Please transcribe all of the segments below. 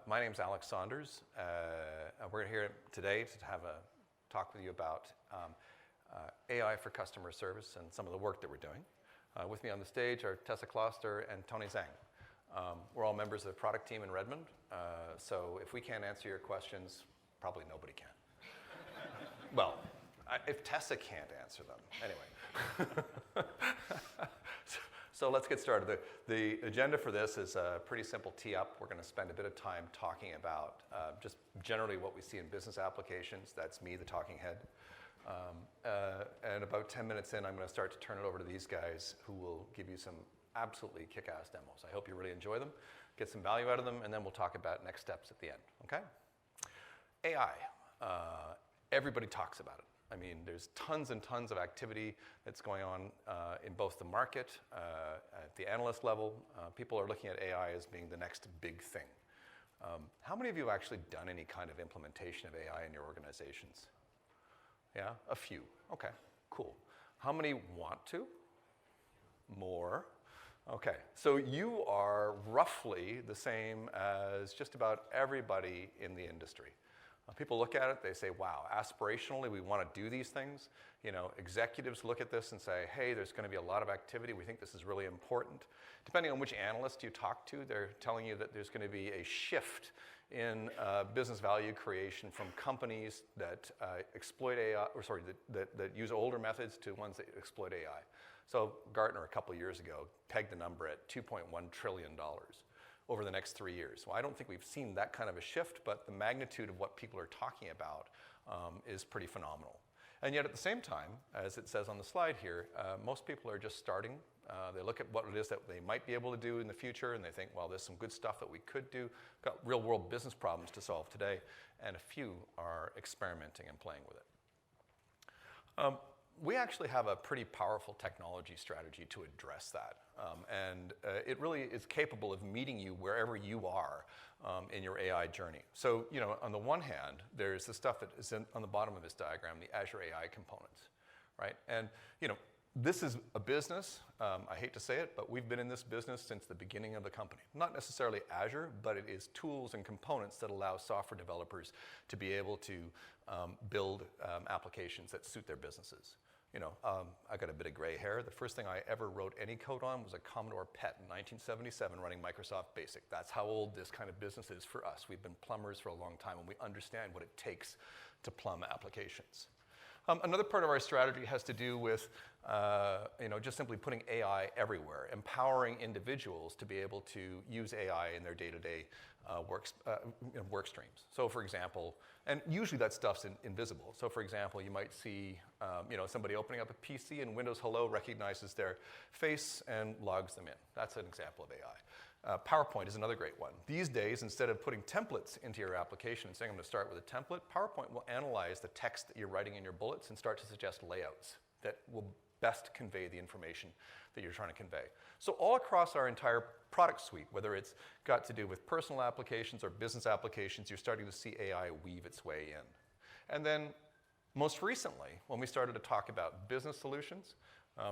My name's Alex Saunders. We're here today to have a talk with you about AI for customer service and some of the work that we're doing. With me on the stage are Tessa Kloster and Tony Zhang. We're all members of the product team in Redmond, so if we can't answer your questions, probably nobody can. Well, if Tessa can't answer them, anyway. So let's get started. The agenda for this is a pretty simple tee-up. We're going to spend a bit of time talking about just generally what we see in business applications. That's me, the talking head. And about 10 minutes in, I'm going to start to turn it over to these guys who will give you some absolutely kick-ass demos. I hope you really enjoy them, get some value out of them, and then we'll talk about next steps at the end, okay? AI. Everybody talks about it. I mean, there's tons and tons of activity that's going on in both the market, at the analyst level. People are looking at AI as being the next big thing. How many of you have actually done any kind of implementation of AI in your organizations? Yeah, a few. Okay, cool. How many want to? More. Okay, so you are roughly the same as just about everybody in the industry. People look at it, they say, wow, aspirationally, we want to do these things. You know, executives look at this and say, hey, there's going to be a lot of activity. We think this is really important. Depending on which analyst you talk to, they're telling you that there's going to be a shift in business value creation from companies that exploit AI, or sorry, that use older methods to ones that exploit AI. So Gartner, a couple of years ago, pegged the number at $2.1 trillion. Over the next 3 years. Well, I don't think we've seen that kind of a shift, but the magnitude of what people are talking about is pretty phenomenal. And yet at the same time, as it says on the slide here, most people are just starting. They look at what it is that they might be able to do in the future, and they think, well, there's some good stuff that we could do. Got real world business problems to solve today, and a few are experimenting and playing with it. We actually have a pretty powerful technology strategy to address that. And it really is capable of meeting you wherever you are in your AI journey. So, you know, on the one hand, there's the stuff that is on the bottom of this diagram, the Azure AI components, right? And, you know, this is a business, I hate to say it, but we've been in this business since the beginning of the company. Not necessarily Azure, but it is tools and components that allow software developers to be able to build applications that suit their businesses. You know, I got a bit of gray hair. The first thing I ever wrote any code on was a Commodore PET in 1977 running Microsoft Basic. That's how old this kind of business is for us. We've been plumbers for a long time, and we understand what it takes to plumb applications. Another part of our strategy has to do with, you know, just simply putting AI everywhere, empowering individuals to be able to use AI in their day-to-day work streams. So, for example, and usually that stuff's invisible. So, for example, you might see, you know, somebody opening up a PC and Windows Hello recognizes their face and logs them in. That's an example of AI. PowerPoint is another great one. These days, instead of putting templates into your application and saying I'm going to start with a template, PowerPoint will analyze the text that you're writing in your bullets and start to suggest layouts that will best convey the information that you're trying to convey. So all across our entire product suite, whether it's got to do with personal applications or business applications, you're starting to see AI weave its way in. And then most recently, when we started to talk about business solutions,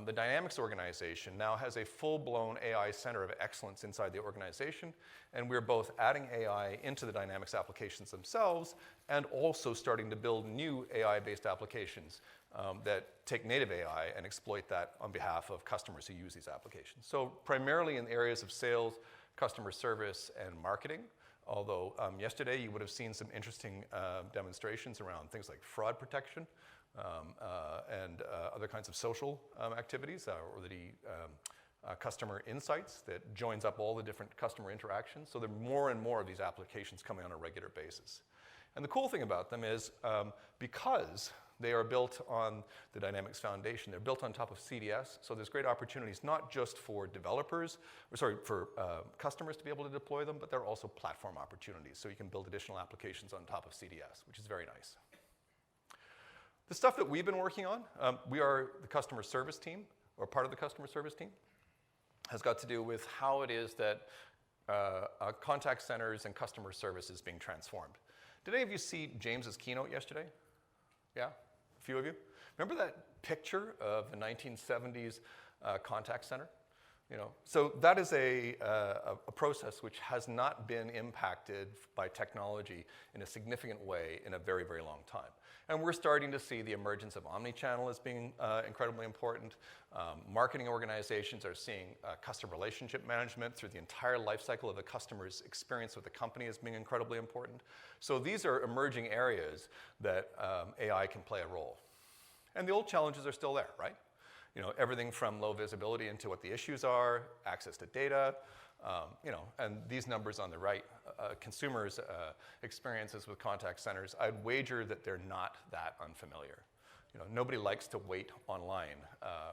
the Dynamics organization now has a full-blown AI center of excellence inside the organization, and we're both adding AI into the Dynamics applications themselves and also starting to build new AI-based applications that take native AI and exploit that on behalf of customers who use these applications. So primarily in the areas of sales, customer service, and marketing, although yesterday you would have seen some interesting demonstrations around things like fraud protection, and other kinds of social activities, or the customer insights that joins up all the different customer interactions. So there are more and more of these applications coming on a regular basis. And the cool thing about them is because they are built on the Dynamics Foundation, they're built on top of CDS, so there's great opportunities not just for developers, for customers to be able to deploy them, but there are also platform opportunities. So you can build additional applications on top of CDS, which is very nice. The stuff that we've been working on, we are the customer service team, or part of the customer service team, has got to do with how it is that contact centers and customer service is being transformed. Did any of you see James's keynote yesterday? Yeah, a few of you? Remember that picture of the 1970s contact center? So that is a process which has not been impacted by technology in a significant way in a very, very long time. And we're starting to see the emergence of omni-channel as being incredibly important. Marketing organizations are seeing customer relationship management through the entire life cycle of a customer's experience with the company as being incredibly important. So these are emerging areas that AI can play a role. And the old challenges are still there, right? Everything from low visibility into what the issues are, access to data, and these numbers on the right, consumers' experiences with contact centers, I'd wager that they're not that unfamiliar. Nobody likes to wait online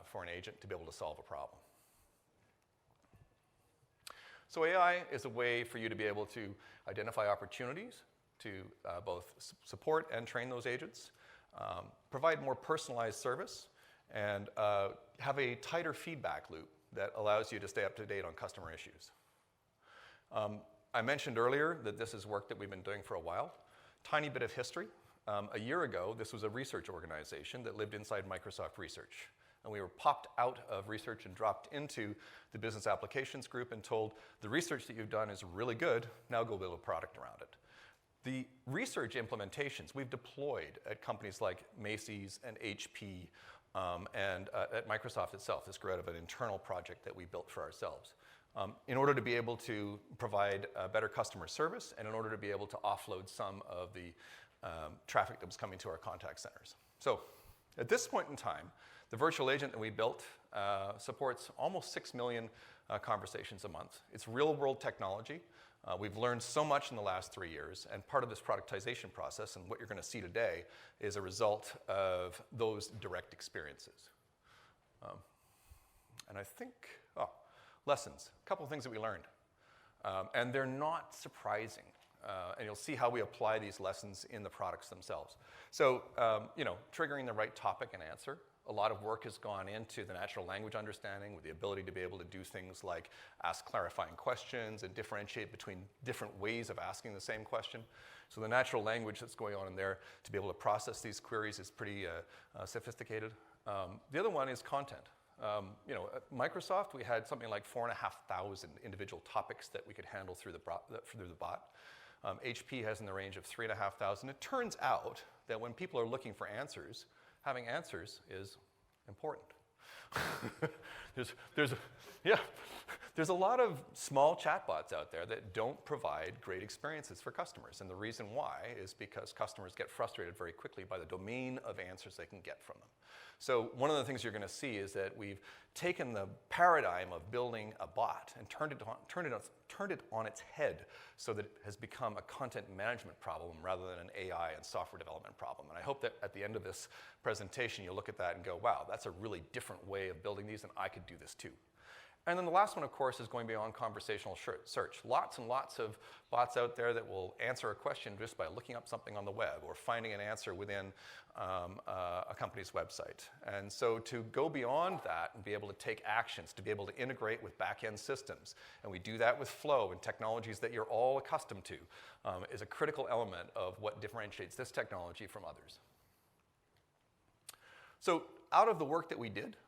for an agent to be able to solve a problem. So AI is a way for you to be able to identify opportunities to both support and train those agents, provide more personalized service, and have a tighter feedback loop that allows you to stay up to date on customer issues. I mentioned earlier that this is work that we've been doing for a while. Tiny bit of history. A year ago, this was a research organization that lived inside Microsoft Research. And we were popped out of research and dropped into the business applications group and told, the research that you've done is really good, now go build a product around it. The research implementations we've deployed at companies like Macy's and HP, and at Microsoft itself. This grew out of an internal project that we built for ourselves in order to be able to provide better customer service and in order to be able to offload some of the traffic that was coming to our contact centers. So at this point in time, the virtual agent that we built supports almost 6 million conversations a month. It's real-world technology. We've learned so much in the last 3 years, and part of this productization process and what you're going to see today is a result of those direct experiences. And I think, lessons, a couple of things that we learned. And they're not surprising. And you'll see how we apply these lessons in the products themselves. So, triggering the right topic and answer. A lot of work has gone into the natural language understanding with the ability to be able to do things like ask clarifying questions and differentiate between different ways of asking the same question. So the natural language that's going on in there to be able to process these queries is pretty sophisticated. The other one is content. At Microsoft, we had something like 4,500 individual topics that we could handle through the bot. HP has in the range of 3,500. It turns out that when people are looking for answers, having answers is important. There's a lot of small chatbots out there that don't provide great experiences for customers. And the reason why is because customers get frustrated very quickly by the domain of answers they can get from them. So one of the things you're going to see is that we've taken the paradigm of building a bot and turned it on its head so that it has become a content management problem rather than an AI and software development problem. And I hope that at the end of this presentation, you'll look at that and go, wow, that's a really different way of building these, and I could do this too. And then the last one, of course, is going beyond conversational search. Lots and lots of bots out there that will answer a question just by looking up something on the web or finding an answer within a company's website. And so to go beyond that and be able to take actions, to be able to integrate with back-end systems, and we do that with Flow and technologies that you're all accustomed to, is a critical element of what differentiates this technology from others. So out of the work that we did,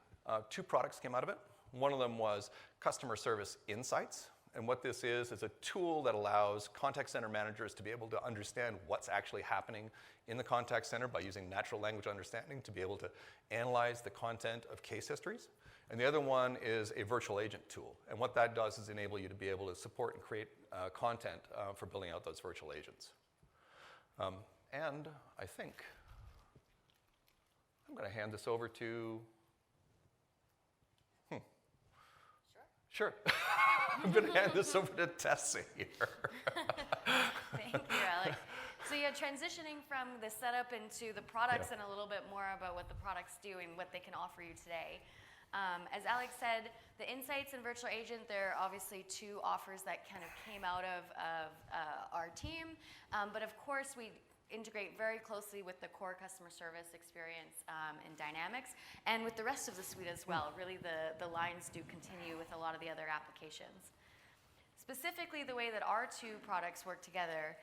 2 products came out of it. One of them was Customer Service Insights. And what this is a tool that allows contact center managers to be able to understand what's actually happening in the contact center by using natural language understanding to be able to analyze the content of case histories. And the other one is a virtual agent tool. And what that does is enable you to be able to support and create content for building out those virtual agents. And I think I'm going to hand this over to... Sure. I'm going to hand this over to Tessie here. Thank you, Alex. So yeah, transitioning from the setup into the products and a little bit more about what the products do and what they can offer you today. As Alex said, the Insights and Virtual Agent, they're obviously 2 offers that kind of came out of our team. But of course, we integrate very closely with the core customer service experience in Dynamics and with the rest of the suite as well. Really, the lines do continue with a lot of the other applications. Specifically, the way that our 2 products work together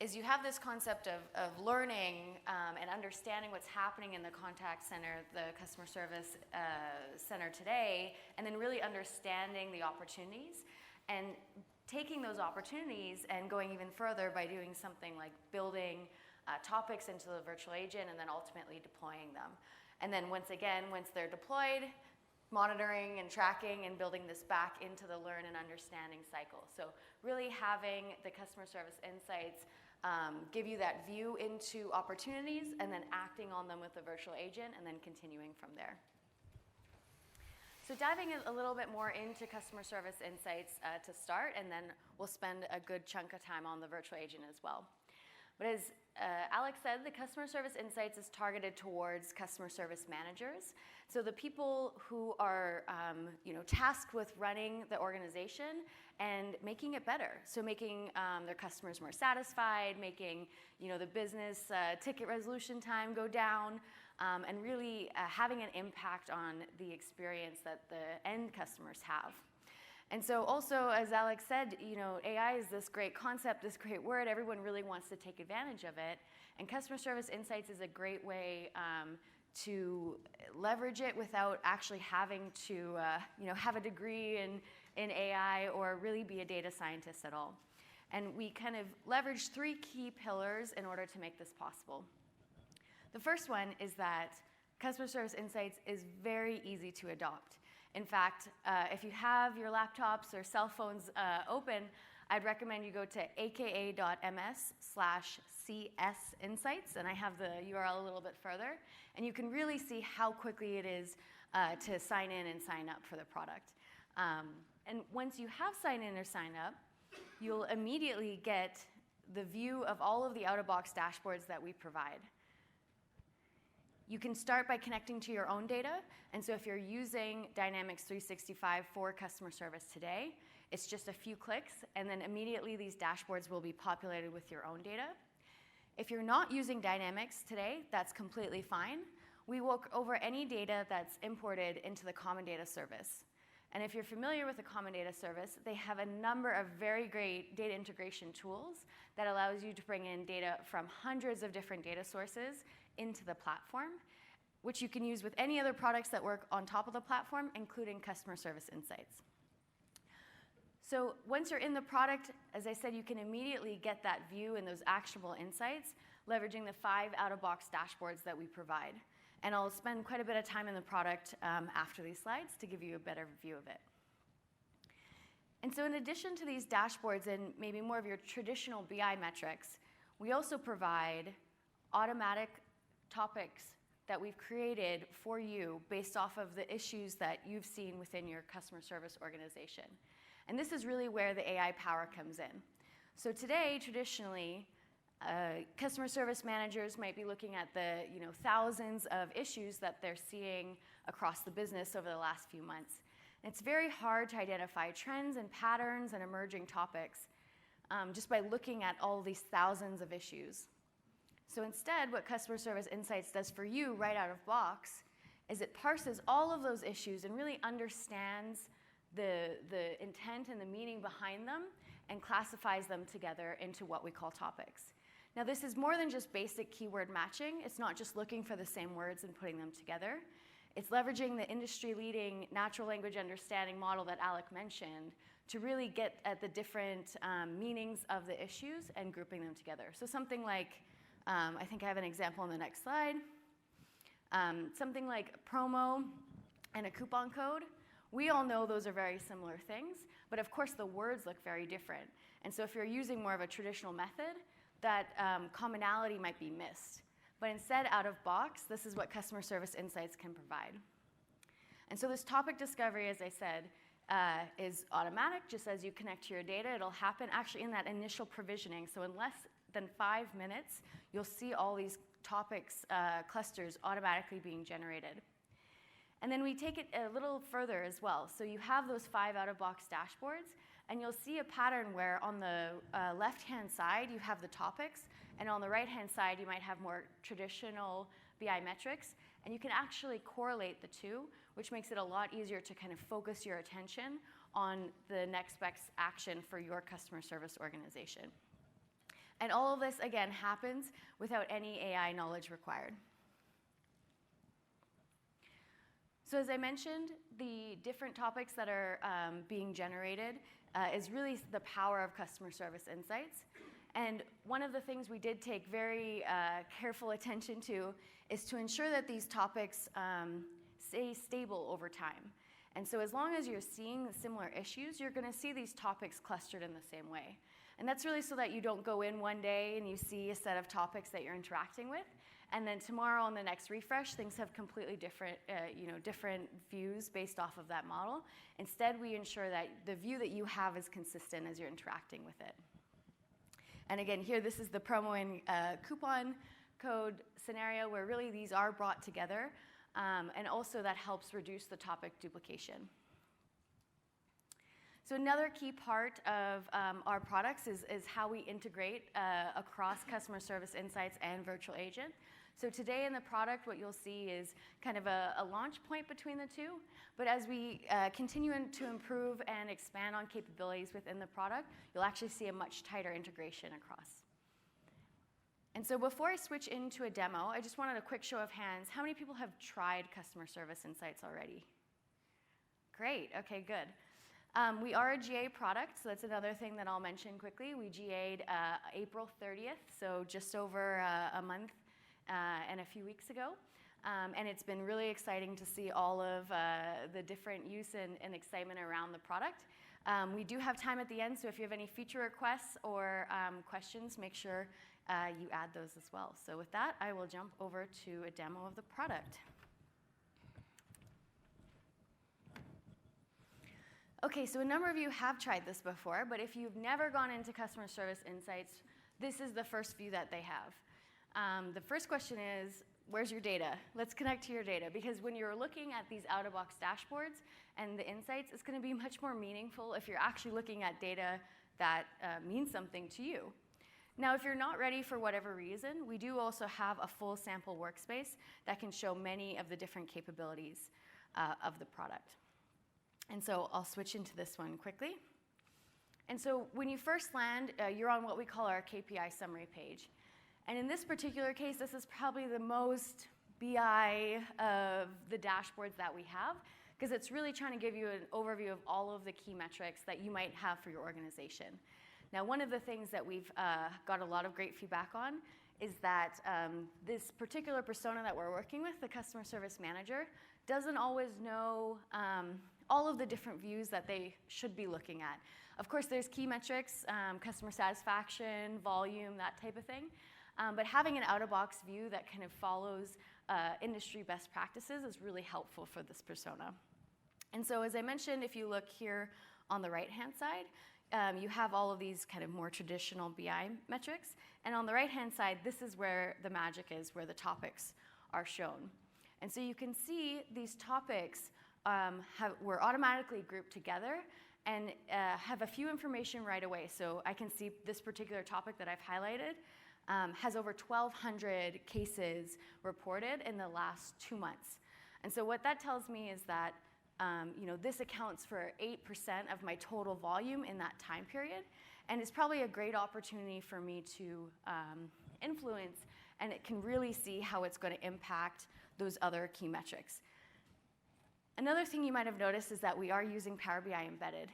is you have this concept of learning and understanding what's happening in the contact center, the customer service center today, and then really understanding the opportunities and taking those opportunities and going even further by doing something like building topics into the virtual agent and then ultimately deploying them. And then once they're deployed, monitoring and tracking and building this back into the learn and understanding cycle. So really having the customer service insights give you that view into opportunities and then acting on them with the virtual agent and then continuing from there. So diving a little bit more into customer service insights to start, and then we'll spend a good chunk of time on the virtual agent as well. But as Alex said, the customer service insights is targeted towards customer service managers. So the people who are tasked with running the organization and making it better. So making their customers more satisfied, making the business ticket resolution time go down, and really having an impact on the experience that the end customers have. And so also, as Alex said, AI is this great concept, this great word. Everyone really wants to take advantage of it. And customer service insights is a great way to leverage it without actually having to have a degree in AI or really be a data scientist at all. And we kind of leverage 3 key pillars in order to make this possible. The first one is that customer service insights is very easy to adopt. In fact, if you have your laptops or cell phones open, I'd recommend you go to aka.ms/CSinsights, and I have the URL a little bit further, and you can really see how quickly it is to sign in and sign up for the product. And once you have signed in or signed up, you'll immediately get the view of all of the out-of-box dashboards that we provide. You can start by connecting to your own data, and so if you're using Dynamics 365 for customer service today, it's just a few clicks, and then immediately these dashboards will be populated with your own data. If you're not using Dynamics today, that's completely fine. We will go over any data that's imported into the Common Data Service. And if you're familiar with the Common Data Service, they have a number of very great data integration tools that allows you to bring in data from hundreds of different data sources into the platform, which you can use with any other products that work on top of the platform, including customer service insights. So once you're in the product, as I said, you can immediately get that view and those actionable insights, leveraging the 5 out-of-box dashboards that we provide. And I'll spend quite a bit of time in the product after these slides to give you a better view of it. And so in addition to these dashboards and maybe more of your traditional BI metrics, we also provide automatic topics that we've created for you based off of the issues that you've seen within your customer service organization. And this is really where the AI power comes in. So today, traditionally, customer service managers might be looking at the thousands of issues that they're seeing across the business over the last few months. And it's very hard to identify trends and patterns and emerging topics just by looking at all these thousands of issues. So instead, what Customer Service Insights does for you right out of box is it parses all of those issues and really understands the intent and the meaning behind them and classifies them together into what we call topics. Now, this is more than just basic keyword matching. It's not just looking for the same words and putting them together. It's leveraging the industry-leading natural language understanding model that Alec mentioned to really get at the different meanings of the issues and grouping them together. So something like, I think I have an example on the next slide. Something like promo and a coupon code. We all know those are very similar things, but of course the words look very different. And so if you're using more of a traditional method, that commonality might be missed. But instead, out of box, this is what Customer Service Insights can provide. And so this topic discovery, as I said, is automatic. Just as you connect to your data, it'll happen actually in that initial provisioning. So in less than 5 minutes, you'll see all these topics clusters automatically being generated. And then we take it a little further as well. So you have those 5 out-of-box dashboards, and you'll see a pattern where on the left-hand side, you have the topics, and on the right-hand side, you might have more traditional BI metrics, and you can actually correlate the two, which makes it a lot easier to kind of focus your attention on the next best action for your customer service organization. And all of this, again, happens without any AI knowledge required. So as I mentioned, the different topics that are being generated is really the power of customer service insights. And one of the things we did take very careful attention to is to ensure that these topics stay stable over time. And so as long as you're seeing similar issues, you're going to see these topics clustered in the same way. And that's really so that you don't go in one day and you see a set of topics that you're interacting with, and then tomorrow on the next refresh, things have completely different, different views based off of that model. Instead, we ensure that the view that you have is consistent as you're interacting with it. And again, here, this is the promo and coupon code scenario where really these are brought together, and also that helps reduce the topic duplication. So another key part of our products is how we integrate across customer service insights and virtual agent. So today in the product, what you'll see is kind of a launch point between the two. But as we continue to improve and expand on capabilities within the product, you'll actually see a much tighter integration across. And so before I switch into a demo, I just wanted a quick show of hands. How many people have tried customer service insights already? Great, okay, good. We are a GA product, so that's another thing that I'll mention quickly. We GA'd April 30th, so just over a month and a few weeks ago. And it's been really exciting to see all of the different use and excitement around the product. We do have time at the end, so if you have any feature requests or questions, make sure you add those as well. So with that, I will jump over to a demo of the product. Okay, so a number of you have tried this before, but if you've never gone into customer service insights, this is the first view that they have. The first question is, where's your data? Let's connect to your data, because when you're looking at these out-of-box dashboards and the insights, it's going to be much more meaningful if you're actually looking at data that means something to you. Now, if you're not ready for whatever reason, we do also have a full sample workspace that can show many of the different capabilities of the product. And so I'll switch into this one quickly. And so when you first land, you're on what we call our KPI summary page. And in this particular case, this is probably the most BI of the dashboards that we have, because it's really trying to give you an overview of all of the key metrics that you might have for your organization. Now, one of the things that we've got a lot of great feedback on is that this particular persona that we're working with, the customer service manager, doesn't always know all of the different views that they should be looking at. Of course, there's key metrics, customer satisfaction, volume, that type of thing. But having an out-of-box view that kind of follows industry best practices is really helpful for this persona. And so as I mentioned, if you look here on the right-hand side, you have all of these kind of more traditional BI metrics. And on the right-hand side, this is where the magic is, where the topics are shown. And so you can see these topics were automatically grouped together and have a few information right away. So I can see this particular topic that I've highlighted has over 1,200 cases reported in the last 2 months. And so what that tells me is that this accounts for 8% of my total volume in that time period, and it's probably a great opportunity for me to influence, and it can really see how it's going to impact those other key metrics. Another thing you might have noticed is that we are using Power BI embedded.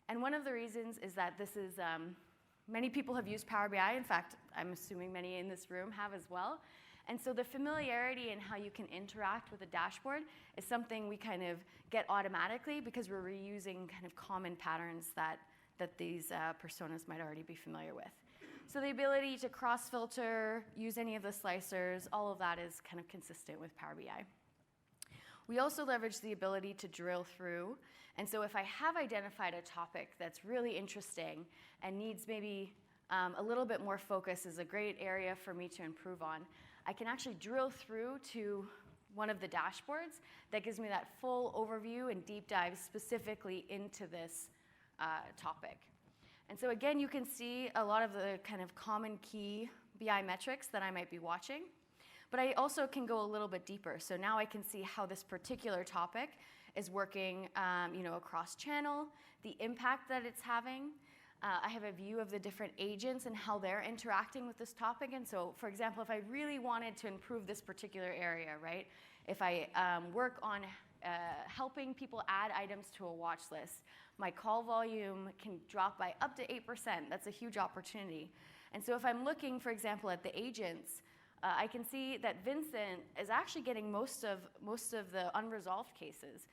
And one of the reasons is that this is, many people have used Power BI. In fact, I'm assuming many in this room have as well. And so the familiarity in how you can interact with a dashboard is something we kind of get automatically because we're reusing kind of common patterns that these personas might already be familiar with. So the ability to cross-filter, use any of the slicers, all of that is kind of consistent with Power BI. We also leverage the ability to drill through. And so if I have identified a topic that's really interesting and needs maybe a little bit more focus, is a great area for me to improve on, I can actually drill through to one of the dashboards that gives me that full overview and deep dive specifically into this topic. And so again, you can see a lot of the kind of common key BI metrics that I might be watching. But I also can go a little bit deeper. So now I can see how this particular topic is working across channel, the impact that it's having, I have a view of the different agents and how they're interacting with this topic. And so, for example, if I really wanted to improve this particular area, right? If I work on helping people add items to a watch list, my call volume can drop by up to 8%. That's a huge opportunity. And so if I'm looking, for example, at the agents, I can see that Vincent is actually getting most of the unresolved cases.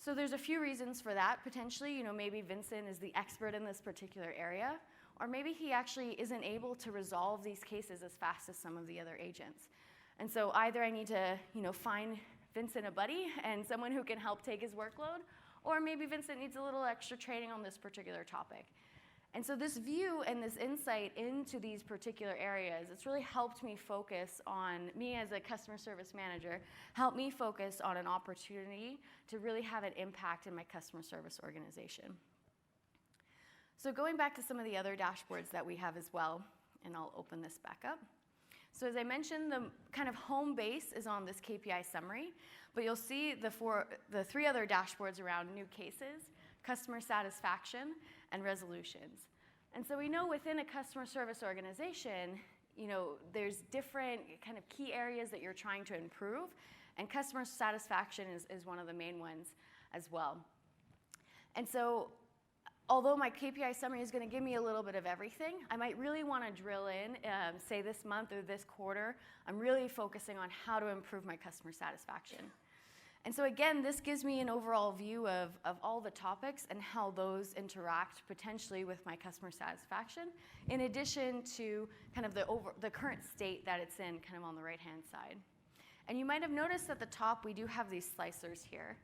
So there's a few reasons for that, potentially. You know, maybe Vincent is the expert in this particular area, or maybe he actually isn't able to resolve these cases as fast as some of the other agents. And so either I need to, you know, find Vincent a buddy and someone who can help take his workload, or maybe Vincent needs a little extra training on this particular topic. And so this view and this insight into these particular areas, it's really helped me focus on, me as a customer service manager, helped me focus on an opportunity to really have an impact in my customer service organization. So going back to some of the other dashboards that we have as well, and I'll open this back up. So as I mentioned, the kind of home base is on this KPI summary, but you'll see the three other dashboards around new cases, customer satisfaction, and resolutions. And so we know within a customer service organization, you know, there's different kind of key areas that you're trying to improve, and customer satisfaction is one of the main ones as well. And so although my KPI summary is going to give me a little bit of everything, I might really want to drill in, say this month or this quarter, I'm really focusing on how to improve my customer satisfaction. And so again, this gives me an overall view of all the topics and how those interact potentially with my customer satisfaction, in addition to kind of the current state that it's in kind of on the right-hand side. And you might have noticed at the top, we do have these slicers here.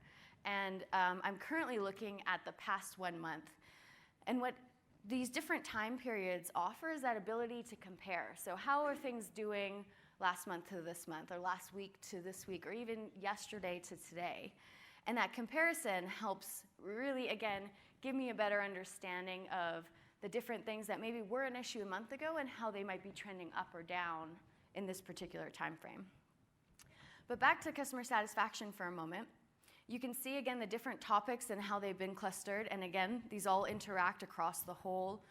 And I'm currently looking at the past 1 month. And what these different time periods offer is that ability to compare. So how are things doing last month to this month, or last week to this week, or even yesterday to today? And that comparison helps really, again, give me a better understanding of the different things that maybe were an issue a month ago and how they might be trending up or down in this particular time frame. But back to customer satisfaction for a moment. You can see, again, the different topics and how they've been clustered. And again, these all interact across the whole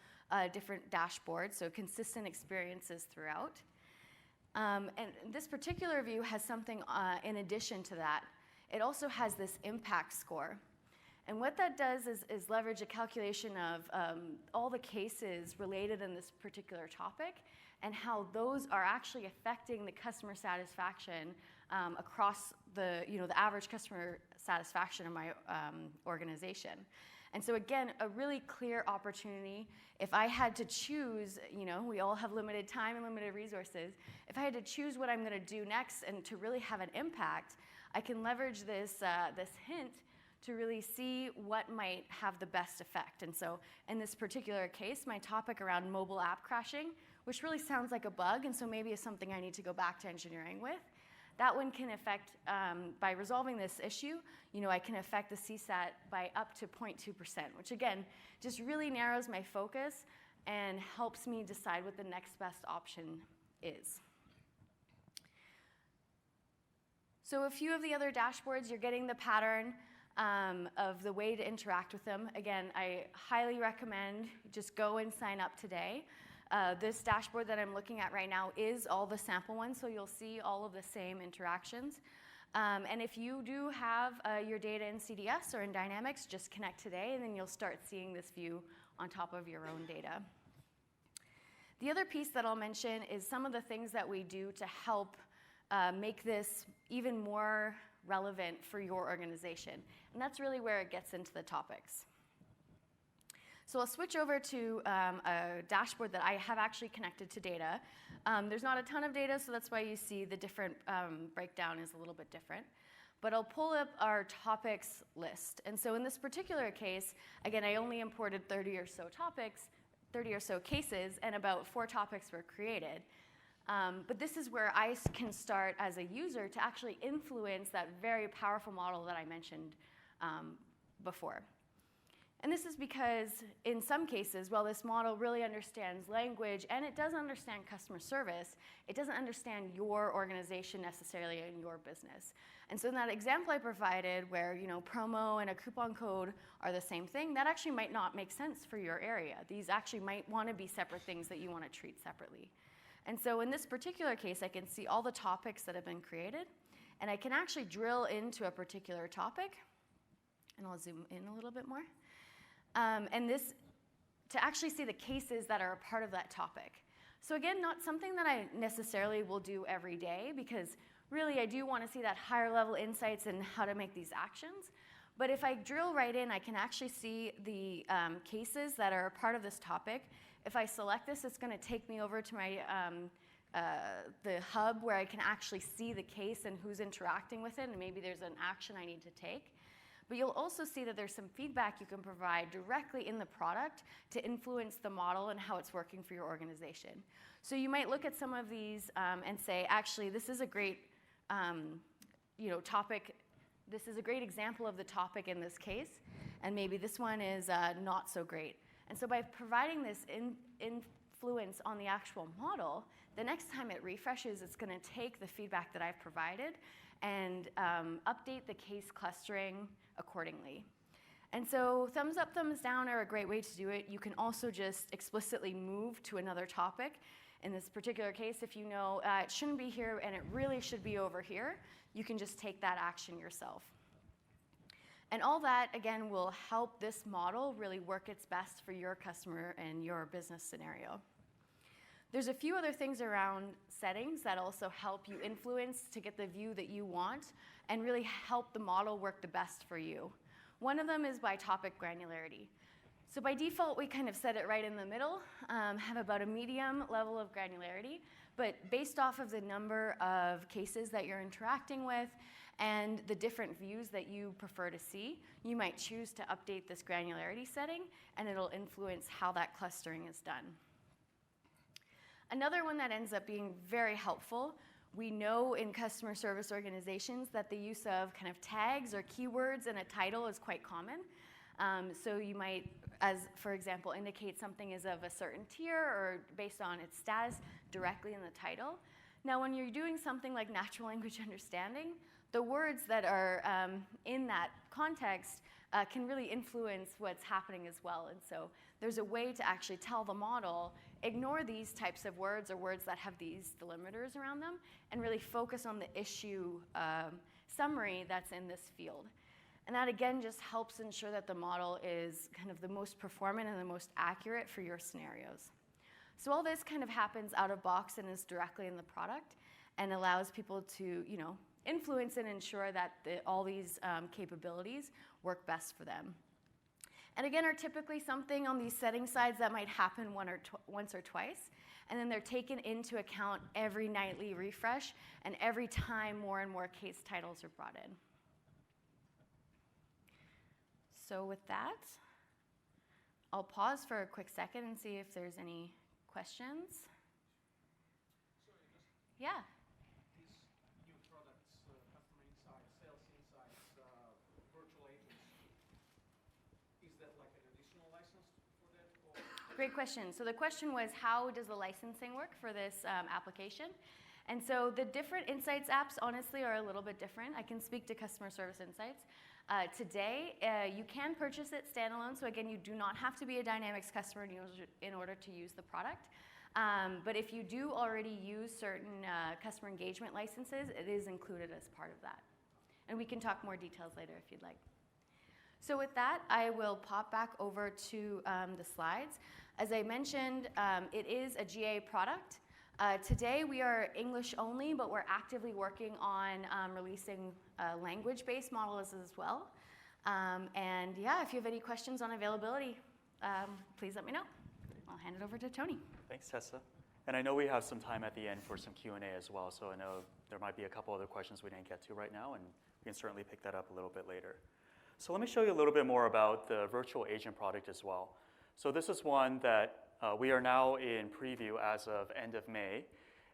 different dashboard, so consistent experiences throughout. And this particular view has something in addition to that. It also has this impact score. And what that does is leverage a calculation of all the cases related in this particular topic and how those are actually affecting the customer satisfaction across the average customer satisfaction in my organization. And so again, a really clear opportunity. If I had to choose, we all have limited time and limited resources. If I had to choose what I'm going to do next and to really have an impact, I can leverage this hint to really see what might have the best effect. And so in this particular case, my topic around mobile app crashing, which really sounds like a bug, and so maybe is something I need to go back to engineering with, that one can affect, by resolving this issue, I can affect the CSAT by up to 0.2%, which again, just really narrows my focus and helps me decide what the next best option is. So a few of the other dashboards, you're getting the pattern of the way to interact with them. Again, I highly recommend just go and sign up today. This dashboard that I'm looking at right now is all the sample ones, so you'll see all of the same interactions. And if you do have your data in CDS or in Dynamics, just connect today, and then you'll start seeing this view on top of your own data. The other piece that I'll mention is some of the things that we do to help make this even more relevant for your organization. And that's really where it gets into the topics. So I'll switch over to a dashboard that I have actually connected to data. There's not a ton of data, so that's why you see the different breakdown is a little bit different. But I'll pull up our topics list. And so in this particular case, again, I only imported 30 or so topics, 30 or so cases, and about 4 topics were created. But this is where I can start as a user to actually influence that very powerful model that I mentioned before. And this is because in some cases, while this model really understands language and it does understand customer service, it doesn't understand your organization necessarily in your business. And so in that example I provided where promo and a coupon code are the same thing, that actually might not make sense for your area. These actually might want to be separate things that you want to treat separately. And so in this particular case, I can see all the topics that have been created, and I can actually drill into a particular topic, and I'll zoom in a little bit more. And this, to actually see the cases that are a part of that topic. So again, not something that I necessarily will do every day, because really I do want to see that higher level insights and how to make these actions. But if I drill right in, I can actually see the cases that are a part of this topic. If I select this, it's going to take me over to my the hub where I can actually see the case and who's interacting with it, and maybe there's an action I need to take. But you'll also see that there's some feedback you can provide directly in the product to influence the model and how it's working for your organization. So you might look at some of these and say, actually, this is a great topic. This is a great example of the topic in this case, and maybe this one is not so great. And so by providing this influence on the actual model, the next time it refreshes, it's going to take the feedback that I've provided and update the case clustering accordingly. And so thumbs up, thumbs down are a great way to do it. You can also just explicitly move to another topic. In this particular case, if you know it shouldn't be here and it really should be over here, you can just take that action yourself. And all that, again, will help this model really work its best for your customer and your business scenario. There's a few other things around settings that also help you influence to get the view that you want and really help the model work the best for you. One of them is by topic granularity. So by default, we kind of set it right in the middle, have about a medium level of granularity, but based off of the number of cases that you're interacting with and the different views that you prefer to see, you might choose to update this granularity setting, and it'll influence how that clustering is done. Another one that ends up being very helpful, we know in customer service organizations that the use of kind of tags or keywords in a title is quite common. So you might, as for example, indicate something is of a certain tier or based on its status directly in the title. Now, when you're doing something like natural language understanding, the words that are in that context can really influence what's happening as well. And so there's a way to actually tell the model, ignore these types of words or words that have these delimiters around them, and really focus on the issue summary that's in this field. And that, again, just helps ensure that the model is kind of the most performant and the most accurate for your scenarios. So all this kind of happens out of box and is directly in the product and allows people to, influence and ensure that all these capabilities work best for them. And again, are typically something on these setting sides that might happen once or twice, and then they're taken into account every nightly refresh and every time more and more case titles are brought in. So with that, I'll pause for a quick second and see if there's any questions. Yeah. These new products, customer insights, sales insights, virtual agents, is that like an additional license for that? Or? Great question. So the question was, how does the licensing work for this application? And so the different Insights apps, honestly, are a little bit different. I can speak to Customer Service Insights. Today, you can purchase it standalone. So again, you do not have to be a Dynamics customer in order to use the product. But if you do already use certain customer engagement licenses, it is included as part of that. And we can talk more details later if you'd like. So with that, I will pop back over to the slides. As I mentioned, it is a GA product. Today we are English only, but we're actively working on releasing language-based models as well. And yeah, if you have any questions on availability, please let me know. I'll hand it over to Tony. Thanks, Tessa. And I know we have some time at the end for some Q&A as well, so I know there might be a couple other questions we didn't get to right now, and we can certainly pick that up a little bit later. So let me show you a little bit more about the virtual agent product as well. So this is one that we are now in preview as of end of May.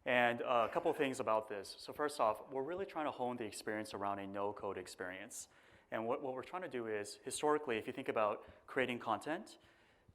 And a couple of things about this. So first off, we're really trying to hone the experience around a no-code experience. And what we're trying to do is, historically, if you think about creating content,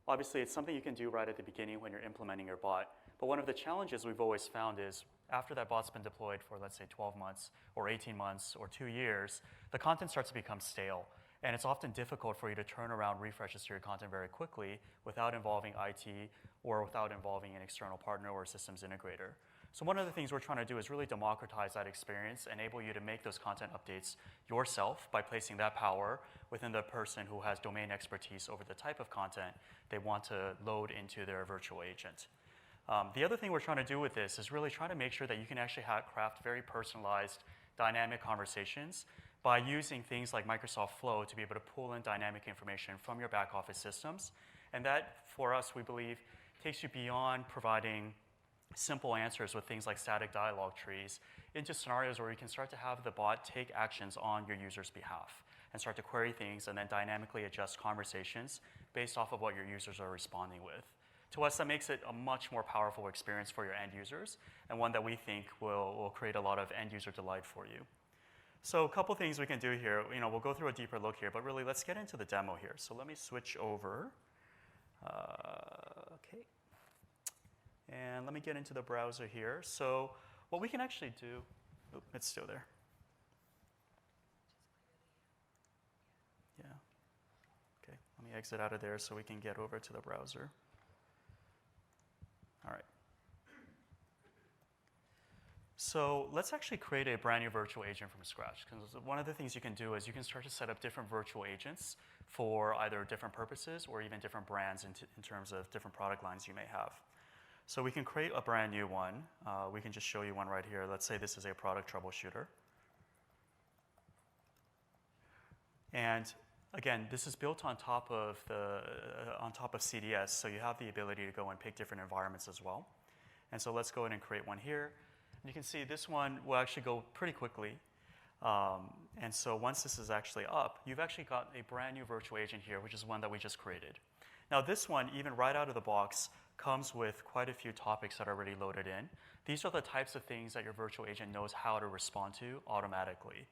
obviously it's something you can do right at the beginning when you're implementing your bot. But one of the challenges we've always found is after that bot's been deployed for, let's say, 12 months or 18 months or 2 years, the content starts to become stale. And it's often difficult for you to turn around refreshes to your content very quickly without involving IT or without involving an external partner or a systems integrator. So one of the things we're trying to do is really democratize that experience, enable you to make those content updates yourself by placing that power within the person who has domain expertise over the type of content they want to load into their virtual agent. The other thing we're trying to do with this is really trying to make sure that you can actually craft very personalized, dynamic conversations by using things like Microsoft Flow to be able to pull in dynamic information from your back office systems. And that, for us, we believe, takes you beyond providing simple answers with things like static dialogue trees into scenarios where you can start to have the bot take actions on your user's behalf and start to query things and then dynamically adjust conversations based off of what your users are responding with. To us, that makes it a much more powerful experience for your end users and one that we think will create a lot of end user delight for you. So a couple things we can do here. We'll go through a deeper look here, but really let's get into the demo here. So let me switch over. Okay. And let me get into the browser here. So what we can actually do, it's still there. Yeah. Okay, let me exit out of there so we can get over to the browser. All right. So let's actually create a brand new virtual agent from scratch. Because one of the things you can do is you can start to set up different virtual agents for either different purposes or even different brands in terms of different product lines you may have. So we can create a brand new one. We can just show you one right here. Let's say this is a product troubleshooter. And again, this is built on top of CDS, so you have the ability to go and pick different environments as well. And so let's go ahead and create one here. And you can see this one will actually go pretty quickly. And so once this is actually up, you've actually got a brand new virtual agent here, which is one that we just created. Now this one, even right out of the box, comes with quite a few topics that are already loaded in. These are the types of things that your virtual agent knows how to respond to automatically.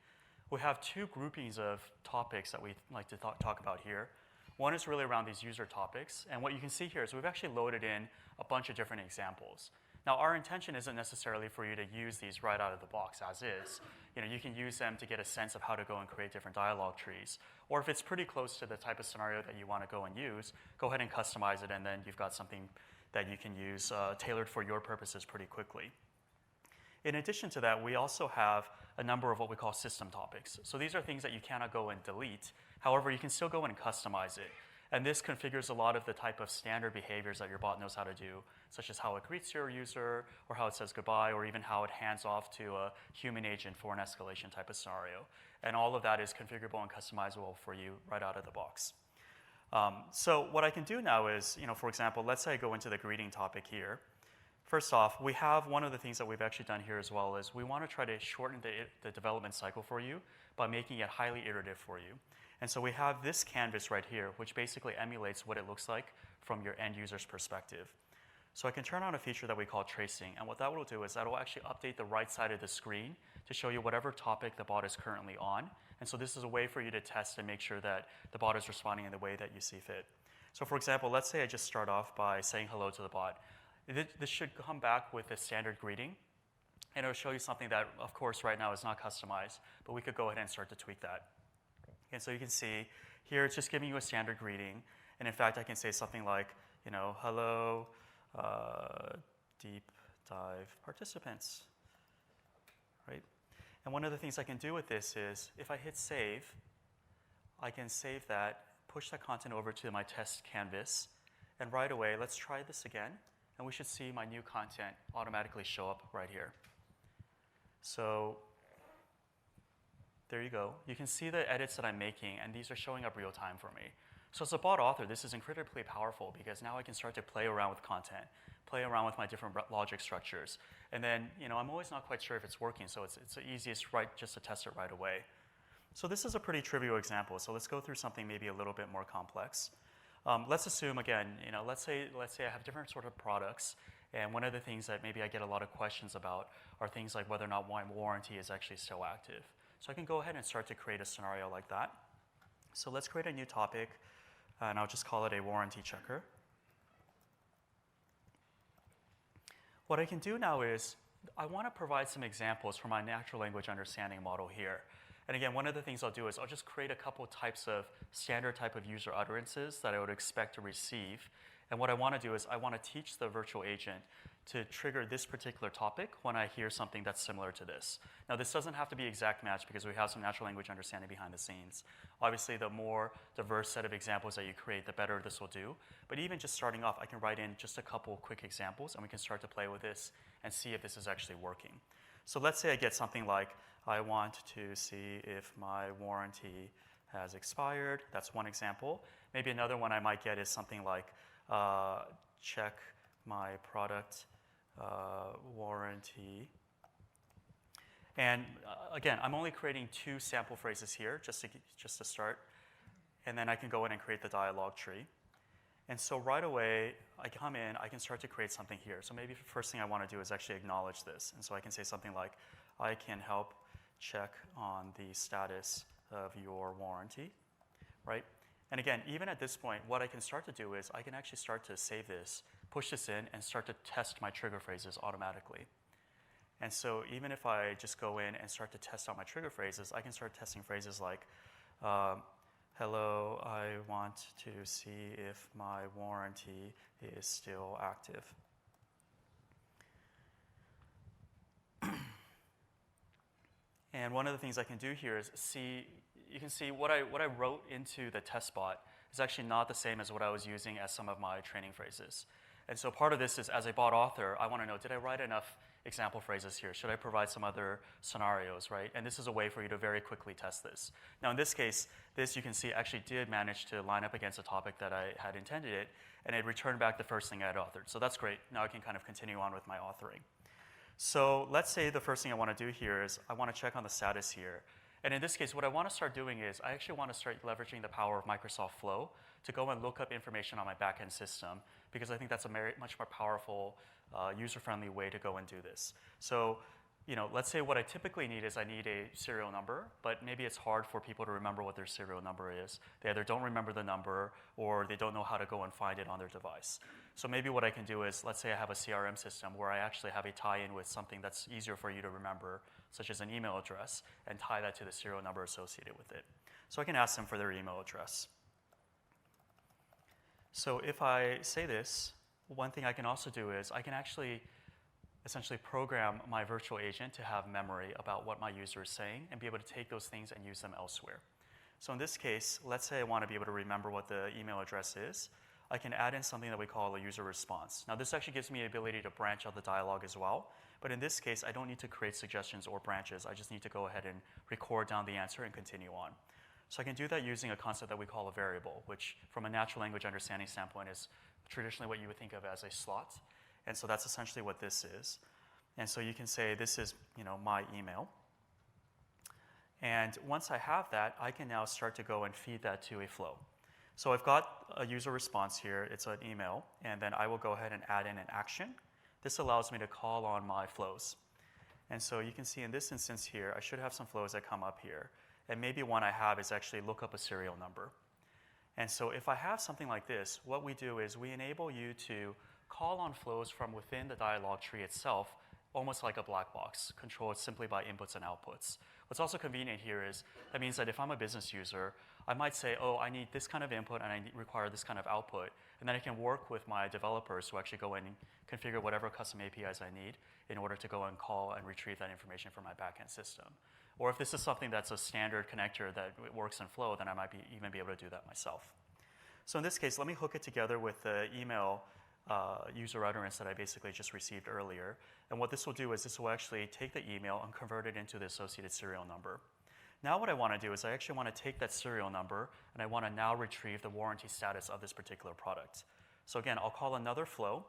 We have two groupings of topics that we like to talk about here. One is really around these user topics, and what you can see here is we've actually loaded in a bunch of different examples. Now, our intention isn't necessarily for you to use these right out of the box as is. You can use them to get a sense of how to go and create different dialogue trees. Or if it's pretty close to the type of scenario that you want to go and use, go ahead and customize it, and then you've got something that you can use tailored for your purposes pretty quickly. In addition to that, we also have a number of what we call system topics. So these are things that you cannot go and delete. However, you can still go in and customize it. And this configures a lot of the type of standard behaviors that your bot knows how to do, such as how it greets your user, or how it says goodbye, or even how it hands off to a human agent for an escalation type of scenario. And all of that is configurable and customizable for you right out of the box. So what I can do now is, for example, let's say I go into the greeting topic here. First off, we have one of the things that we've actually done here as well is we want to try to shorten the development cycle for you by making it highly iterative for you. And so we have this canvas right here, which basically emulates what it looks like from your end user's perspective. So I can turn on a feature that we call tracing, and what that will do is that will actually update the right side of the screen to show you whatever topic the bot is currently on. And so this is a way for you to test and make sure that the bot is responding in the way that you see fit. So for example, let's say I just start off by saying hello to the bot. This should come back with a standard greeting, and it'll show you something that, of course, right now is not customized, but we could go ahead and start to tweak that. And so you can see here it's just giving you a standard greeting, and in fact I can say something like, hello, deep dive participants, right? And one of the things I can do with this is if I hit save, I can save that, push that content over to my test canvas, and right away, let's try this again, and we should see my new content automatically show up right here. So there you go. You can see the edits that I'm making, and these are showing up real time for me. So as a bot author, this is incredibly powerful because now I can start to play around with content, play around with my different logic structures. And then, I'm always not quite sure if it's working, so it's the easiest just to test it right away. So this is a pretty trivial example. So let's go through something maybe a little bit more complex. Let's assume, again, let's say I have different sort of products, and one of the things that maybe I get a lot of questions about are things like whether or not my warranty is actually still active. So I can go ahead and start to create a scenario like that. So let's create a new topic, and I'll just call it a warranty checker. What I can do now is I want to provide some examples from my natural language understanding model here. And again, one of the things I'll do is I'll just create a couple types of standard type of user utterances that I would expect to receive. And what I want to do is I want to teach the virtual agent to trigger this particular topic when I hear something that's similar to this. Now, this doesn't have to be exact match because we have some natural language understanding behind the scenes. Obviously, the more diverse set of examples that you create, the better this will do. But even just starting off, I can write in just a couple quick examples, and we can start to play with this and see if this is actually working. So let's say I get something like, I want to see if my warranty has expired. That's one example. Maybe another one I might get is something like, check my product warranty. And again, I'm only creating 2 sample phrases here just to start. And then I can go in and create the dialogue tree. And so right away, I come in, I can start to create something here. So maybe the first thing I want to do is actually acknowledge this. And so I can say something like, I can help check on the status of your warranty, right? And again, even at this point, what I can start to do is I can actually start to save this, push this in, and start to test my trigger phrases automatically. And so even if I just go in and start to test out my trigger phrases, I can start testing phrases like, hello, I want to see if my warranty is still active. And one of the things I can do here is you can see what I wrote into the test bot is actually not the same as what I was using as some of my training phrases. And so part of this is, as a bot author, I want to know, did I write enough example phrases here? Should I provide some other scenarios, right? And this is a way for you to very quickly test this. Now, in this case, this you can see actually did manage to line up against a topic that I had intended it, and it returned back the first thing I had authored. So that's great. Now I can kind of continue on with my authoring. So let's say the first thing I want to do here is I want to check on the status here. And in this case, what I want to start doing is I actually want to start leveraging the power of Microsoft Flow to go and look up information on my backend system, because I think that's a much more powerful, user-friendly way to go and do this. So, let's say what I typically need is I need a serial number, but maybe it's hard for people to remember what their serial number is. They either don't remember the number or they don't know how to go and find it on their device. So maybe what I can do is, let's say I have a CRM system where I actually have a tie-in with something that's easier for you to remember, such as an email address, and tie that to the serial number associated with it. So I can ask them for their email address. So if I say this, one thing I can also do is I can actually essentially program my virtual agent to have memory about what my user is saying and be able to take those things and use them elsewhere. So in this case, let's say I want to be able to remember what the email address is. I can add in something that we call a user response. Now, this actually gives me the ability to branch out the dialogue as well. But in this case, I don't need to create suggestions or branches. I just need to go ahead and record down the answer and continue on. So I can do that using a concept that we call a variable, which from a natural language understanding standpoint is traditionally what you would think of as a slot. And so that's essentially what this is. And so you can say this is, my email. And once I have that, I can now start to go and feed that to a flow. So I've got a user response here. It's an email. And then I will go ahead and add in an action. This allows me to call on my flows. And so you can see in this instance here, I should have some flows that come up here. And maybe one I have is actually look up a serial number. And so if I have something like this, what we do is we enable you to call on flows from within the dialogue tree itself, almost like a black box, controlled simply by inputs and outputs. What's also convenient here is that means that if I'm a business user, I might say, oh, I need this kind of input and I require this kind of output. And then I can work with my developers to actually go in and configure whatever custom APIs I need in order to go and call and retrieve that information from my backend system. Or if this is something that's a standard connector that works in Flow, then I might even be able to do that myself. So in this case, let me hook it together with the email user utterance that I basically just received earlier. And what this will do is this will actually take the email and convert it into the associated serial number. Now what I want to do is I actually want to take that serial number and I want to now retrieve the warranty status of this particular product. So again, I'll call another flow.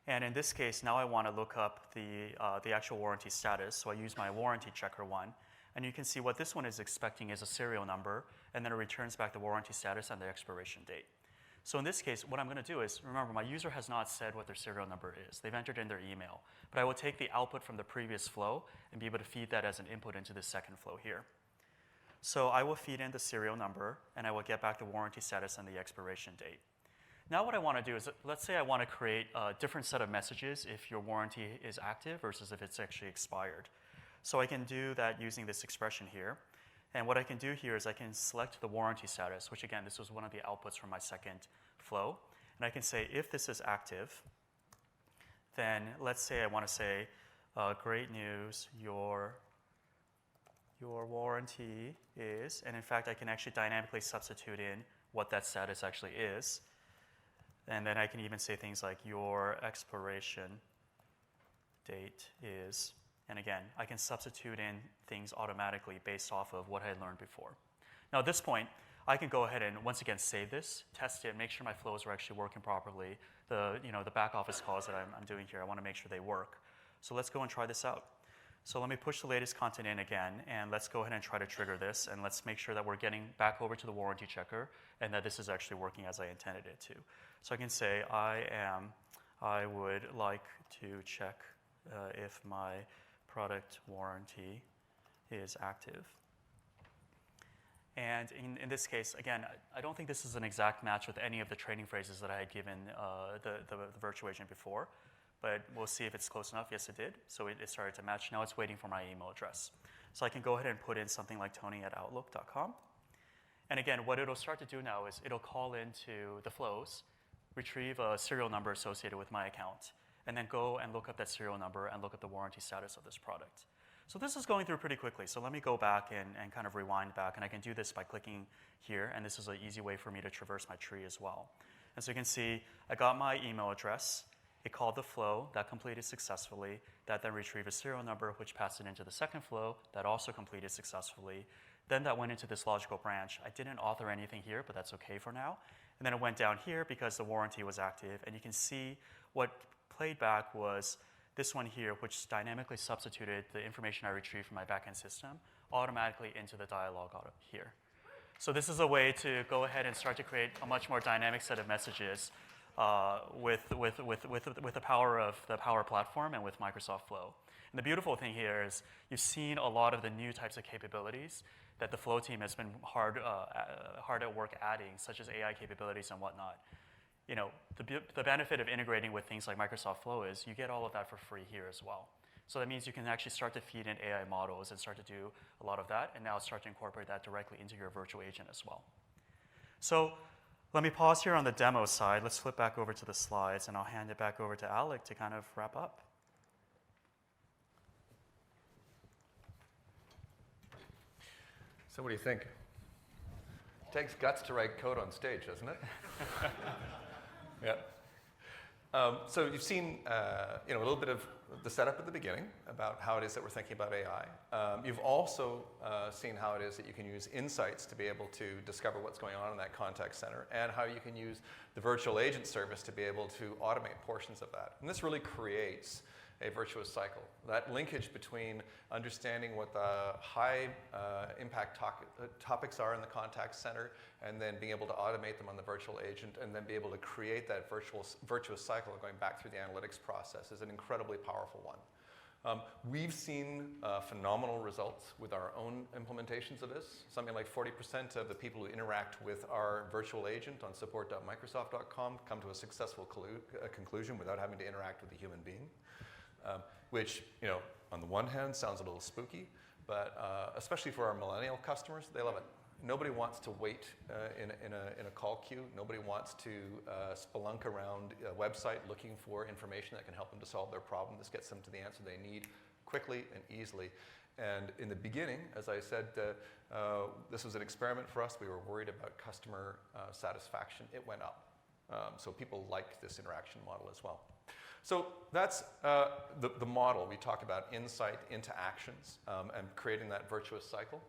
And in this case, now I want to look up the actual warranty status. So I use my warranty checker one. And you can see what this one is expecting is a serial number, and then it returns back the warranty status and the expiration date. So in this case, what I'm going to do is, remember, my user has not said what their serial number is. They've entered in their email. But I will take the output from the previous flow and be able to feed that as an input into the second flow here. So I will feed in the serial number, and I will get back the warranty status and the expiration date. Now what I want to do is, let's say I want to create a different set of messages if your warranty is active versus if it's actually expired. So I can do that using this expression here. And what I can do here is I can select the warranty status, which again, this was one of the outputs from my second flow. And I can say, if this is active, then let's say I want to say, great news, your warranty is, and in fact, I can actually dynamically substitute in what that status actually is. And then I can even say things like your expiration date is, and again, I can substitute in things automatically based off of what I had learned before. Now at this point, I can go ahead and once again save this, test it, make sure my flows are actually working properly. The back office calls that I'm doing here, I want to make sure they work. So let's go and try this out. So let me push the latest content in again, and let's go ahead and try to trigger this, and let's make sure that we're getting back over to the warranty checker and that this is actually working as I intended it to. So I can say, I would like to check if my product warranty is active. And in this case, again, I don't think this is an exact match with any of the training phrases that I had given the virtual agent before, but we'll see if it's close enough. Yes, it did. So it started to match. Now it's waiting for my email address. So I can go ahead and put in something like tony@outlook.com. And again, what it'll start to do now is it'll call into the flows, retrieve a serial number associated with my account, and then go and look up that serial number and look at the warranty status of this product. So this is going through pretty quickly. So let me go back and kind of rewind back. And I can do this by clicking here. And this is an easy way for me to traverse my tree as well. And so you can see I got my email address. It called the flow. That completed successfully. That then retrieved a serial number, which passed it into the second flow. That also completed successfully. Then that went into this logical branch. I didn't author anything here, but that's OK for now. And then it went down here because the warranty was active. And you can see what played back was this one here, which dynamically substituted the information I retrieved from my backend system automatically into the dialog here. So this is a way to go ahead and start to create a much more dynamic set of messages with the power of the Power Platform and with Microsoft Flow. And the beautiful thing here is you've seen a lot of the new types of capabilities that the Flow team has been hard at work adding, such as AI capabilities and whatnot. The benefit of integrating with things like Microsoft Flow is you get all of that for free here as well. So that means you can actually start to feed in AI models and start to do a lot of that, and now start to incorporate that directly into your virtual agent as well. So let me pause here on the demo side. Let's flip back over to the slides, and I'll hand it back over to Alec to kind of wrap up. So what do you think? It takes guts to write code on stage, doesn't it? Yeah. So you've seen a little bit of the setup at the beginning about how it is that we're thinking about AI. You've also seen how it is that you can use insights to be able to discover what's going on in that contact center, and how you can use the virtual agent service to be able to automate portions of that. And this really creates a virtuous cycle. That linkage between understanding what the high impact topics are in the contact center, and then being able to automate them on the virtual agent, and then be able to create that virtuous cycle going back through the analytics process is an incredibly powerful one. We've seen phenomenal results with our own implementations of this. Something like 40% of the people who interact with our virtual agent on support.microsoft.com come to a successful conclusion without having to interact with a human being. Which, on the one hand sounds a little spooky, but especially for our millennial customers, they love it. Nobody wants to wait in a call queue. Nobody wants to spelunk around a website looking for information that can help them to solve their problem. This gets them to the answer they need quickly and easily. And in the beginning, as I said, this was an experiment for us. We were worried about customer satisfaction. It went up. So people liked this interaction model as well. So that's the model. We talk about insight into actions and creating that virtuous cycle.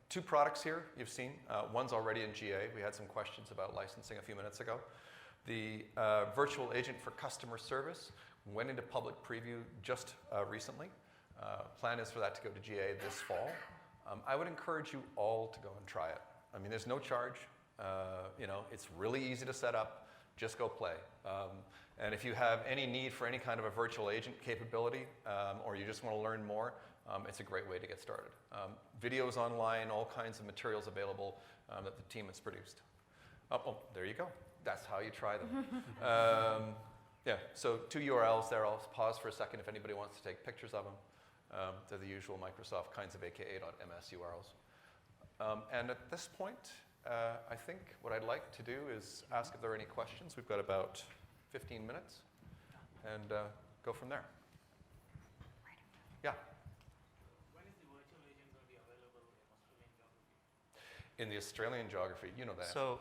Two products here you've seen. One's already in GA. We had some questions about licensing a few minutes ago. The virtual agent for customer service went into public preview just recently. Plan is for that to go to GA this fall. I would encourage you all to go and try it. I mean, there's no charge. It's really easy to set up. just go play. And if you have any need for any kind of a virtual agent capability, or you just want to learn more, it's a great way to get started. Videos online, all kinds of materials available that the team has produced. Oh, there you go. That's how you try them. Yeah, so 2 URLs there. I'll pause for a second if anybody wants to take pictures of them. They're the usual Microsoft kinds of aka.ms URLs. And at this point, I think what I'd like to do is ask if there are any questions. We've got about 15 minutes, and go from there. Yeah? When is the virtual agent going to be available in Australian geography? In the Australian geography, you know that. So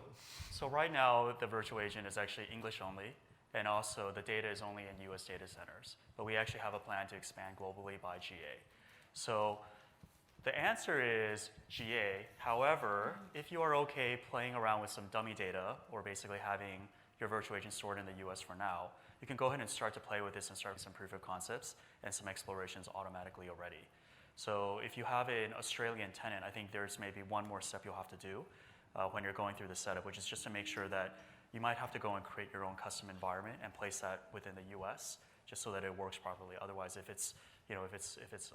right now, the virtual agent is actually English only, and also the data is only in US data centers. But we actually have a plan to expand globally by GA. So the answer is GA. However, if you are okay playing around with some dummy data, or basically having your virtual agent stored in the US for now, you can go ahead and start to play with this and start some proof of concepts and some explorations automatically already. So if you have an Australian tenant, I think there's maybe one more step you'll have to do when you're going through the setup, which is just to make sure that you might have to go and create your own custom environment and place that within the US, just so that it works properly. Otherwise, if it's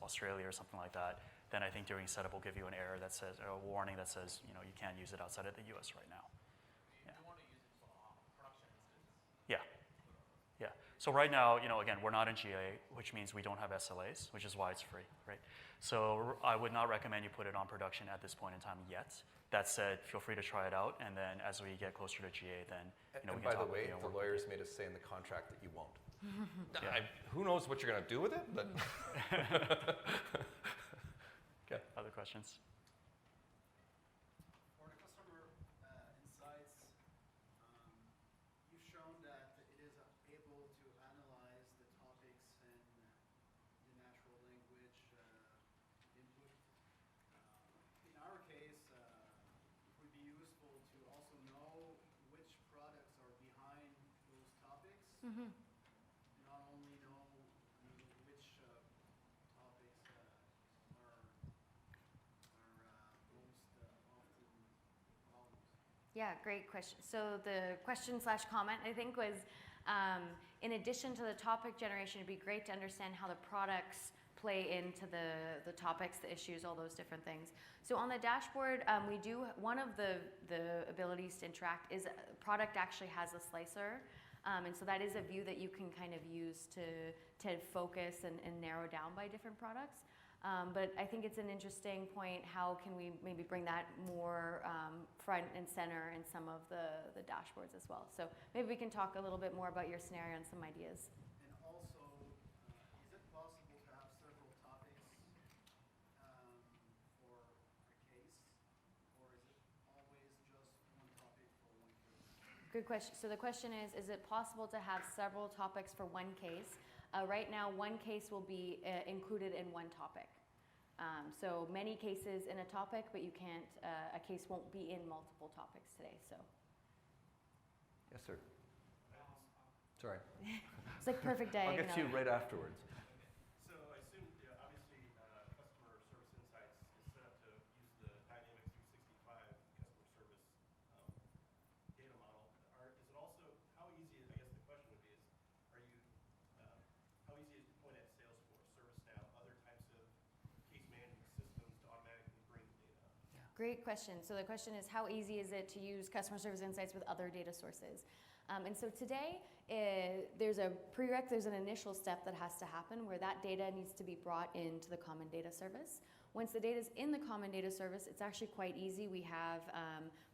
Australia or something like that, then I think during setup will give you an error that says, or a warning that says, you can't use it outside of the US right now. You want to use it for production instances? Yeah. Yeah. So right now, again, we're not in GA, which means we don't have SLAs, which is why it's free, right? So I would not recommend you put it on production at this point in time yet. That said, feel free to try it out, and then as we get closer to GA, then and we can by the talk way, about the lawyers made us say in the contract that you won't. Yeah. Who knows what you're going to do with it? But okay. Other questions? For the customer insights, you've shown that it is able to analyze the topics in the natural language input. In our case, it would be useful to also know which products are behind those topics. Not only know which topics are most often problems. Yeah, great question. So the question/comment, I think, was in addition to the topic generation, it'd be great to understand how the products play into the topics, the issues, all those different things. So on the dashboard, one of the abilities to interact is product actually has a slicer. And so that is a view that you can kind of use to focus and narrow down by different products. But I think it's an interesting point. How can we maybe bring that more front and center in some of the dashboards as well? So maybe we can talk a little bit more about your scenario and some ideas. And also, is it possible to have several topics for a case, or is it always just one topic for one case? Good question. So the question is it possible to have several topics for one case? Right now, one case will be included in one topic. So many cases in a topic, but you can't, a case won't be in multiple topics today. So. Yes, sir. Sorry. It's like perfect I'll diagonal. get to you right afterwards. So I assume, obviously, customer service insights is set up to use the Dynamics 365 customer service data model. Is it also, how easy, I guess the question would be is, how easy is it to point at Salesforce, ServiceNow, other types of case management systems to automatically bring data? Great question. So the question is, how easy is it to use customer service insights with other data sources? And so today, there's an initial step that has to happen where that data needs to be brought into the common data service. Once the data is in the common data service, it's actually quite easy. We have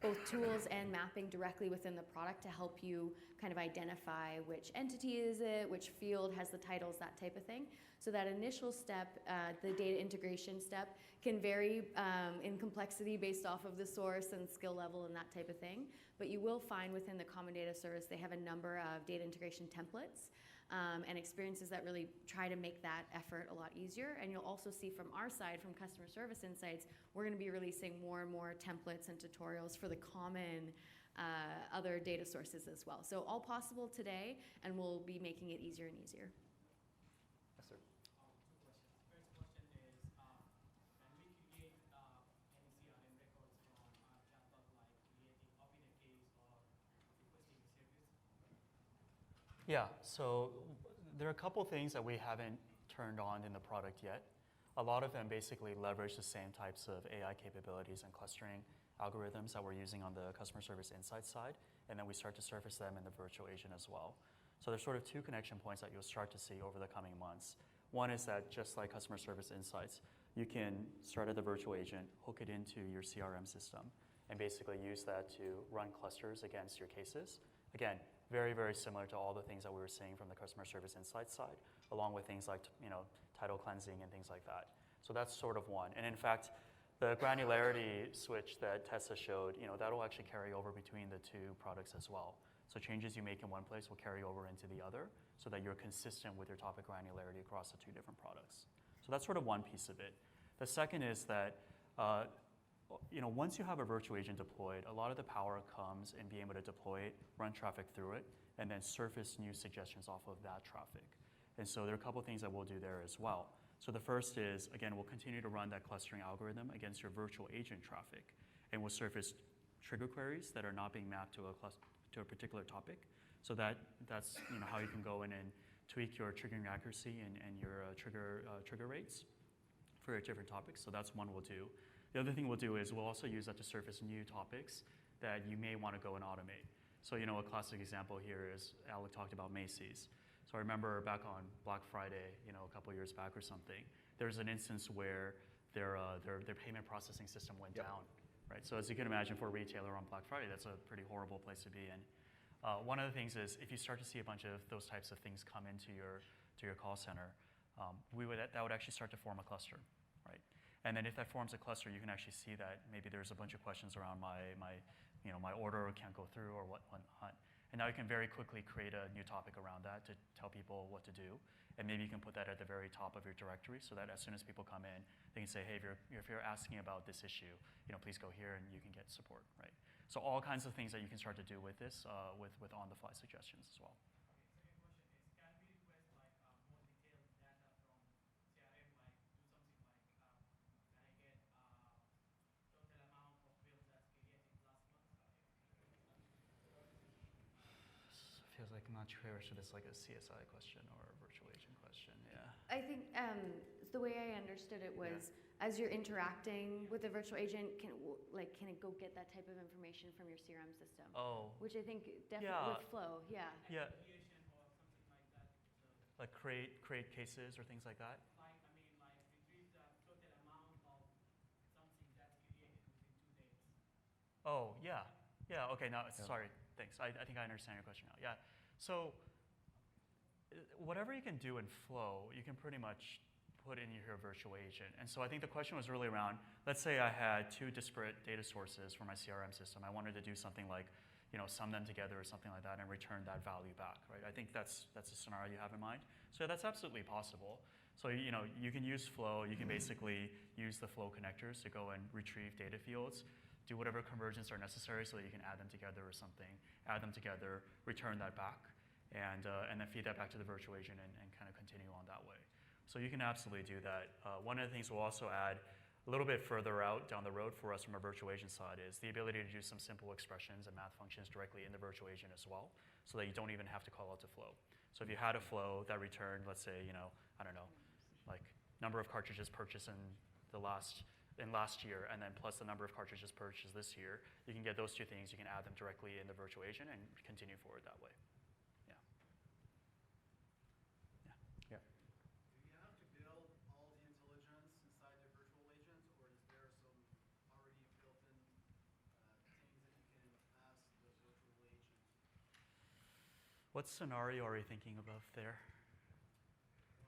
both tools and mapping directly within the product to help you kind of identify which entity is it, which field has the titles, that type of thing. So that initial step, the data integration step, can vary in complexity based off of the source and skill level and that type of thing. But you will find within the common data service, they have a number of data integration templates and experiences that really try to make that effort a lot easier. And you'll also see from our side, from Customer Service Insights, we're going to be releasing more and more templates and tutorials for the common other data sources as well. So all possible today, and we'll be making it easier and easier. Yes, sir. Two questions. First question is, when we create any CRM records from our chatbot, like creating open a case or requesting a service, Yeah, so there are a couple things that we haven't turned on in the product yet. A lot of them basically leverage the same types of AI capabilities and clustering algorithms that we're using on the customer service insights side, and then we start to surface them in the virtual agent as well. So there's sort of two connection points that you'll start to see over the coming months. One is that just like customer service insights, you can start at the virtual agent, hook it into your CRM system, and basically use that to run clusters against your cases. Again, very, very similar to all the things that we were seeing from the customer service insights side, along with things like title cleansing and things like that. So that's sort of one. And in fact, the granularity switch that Tessa showed, that'll actually carry over between the two products as well. So changes you make in one place will carry over into the other so that you're consistent with your topic granularity across the two different products. So that's sort of one piece of it. The second is that once you have a virtual agent deployed, a lot of the power comes in being able to deploy it, run traffic through it, and then surface new suggestions off of that traffic. And so there are a couple of things that we'll do there as well. So the first is, again, we'll continue to run that clustering algorithm against your virtual agent traffic, and we'll surface trigger queries that are not being mapped to a particular topic. So that's how you can go in and tweak your triggering accuracy and your trigger rates for your different topics. So that's one we'll do. The other thing we'll do is we'll also use that to surface new topics that you may want to go and automate. So a classic example here is Alec talked about Macy's. So I remember back on Black Friday, a couple years back or something, there's an instance where their payment processing system went down, right? So as you can imagine, for a retailer on Black Friday, that's a pretty horrible place to be in. One of the things is if you start to see a bunch of those types of things come into your call center, that would actually start to form a cluster, right? And then if that forms a cluster, you can actually see that maybe there's a bunch of questions around my order can't go through or whatnot. And now you can very quickly create a new topic around that to tell people what to do. And maybe you can put that at the very top of your directory so that as soon as people come in, they can say, hey, if you're asking about this issue, please go here and you can get support, right? So all kinds of things that you can start to do with this, with on-the-fly suggestions as well. Okay, second question is, can we request more detailed data from CRM, like do something like, can I get total amount of bills that's created last month? Feels like I'm not sure should it's like a CSI question or a virtual agent question, yeah. I think the way I understood it was, as you're interacting with the virtual agent, can it go get that type of information from your CRM system? Oh. Which I think definitely with Flow, yeah. Yeah. Creation or something like that. Like create cases or things like that? Like retrieve the total amount of something that's created within 2 days. Oh, yeah. Yeah, okay, now, sorry, thanks. I think I understand your question now. Yeah, so whatever you can do in Flow, you can pretty much put in your virtual agent. And so I think the question was really around, let's say I had two disparate data sources for my CRM system. I wanted to do something like, sum them together or something like that and return that value back, right? I think that's a scenario you have in mind. So that's absolutely possible. So, you can use Flow. You can basically use the Flow connectors to go and retrieve data fields, do whatever conversions are necessary so that you can add them together or something, add them together, return that back, and then feed that back to the virtual agent and kind of continue on that way. So you can absolutely do that. One of the things we'll also add a little bit further out down the road for us from a virtual agent side is the ability to do some simple expressions and math functions directly in the virtual agent as well, so that you don't even have to call out to Flow. So if you had a Flow that returned, let's say, I don't know, like number of cartridges purchased in last year, and then plus the number of cartridges purchased this year, you can get those two things, you can add them directly in the virtual agent and continue forward that way. Do you have to build all the intelligence inside the virtual agent, or is there some already built-in things that you can ask the virtual agent? What scenario are you thinking of there?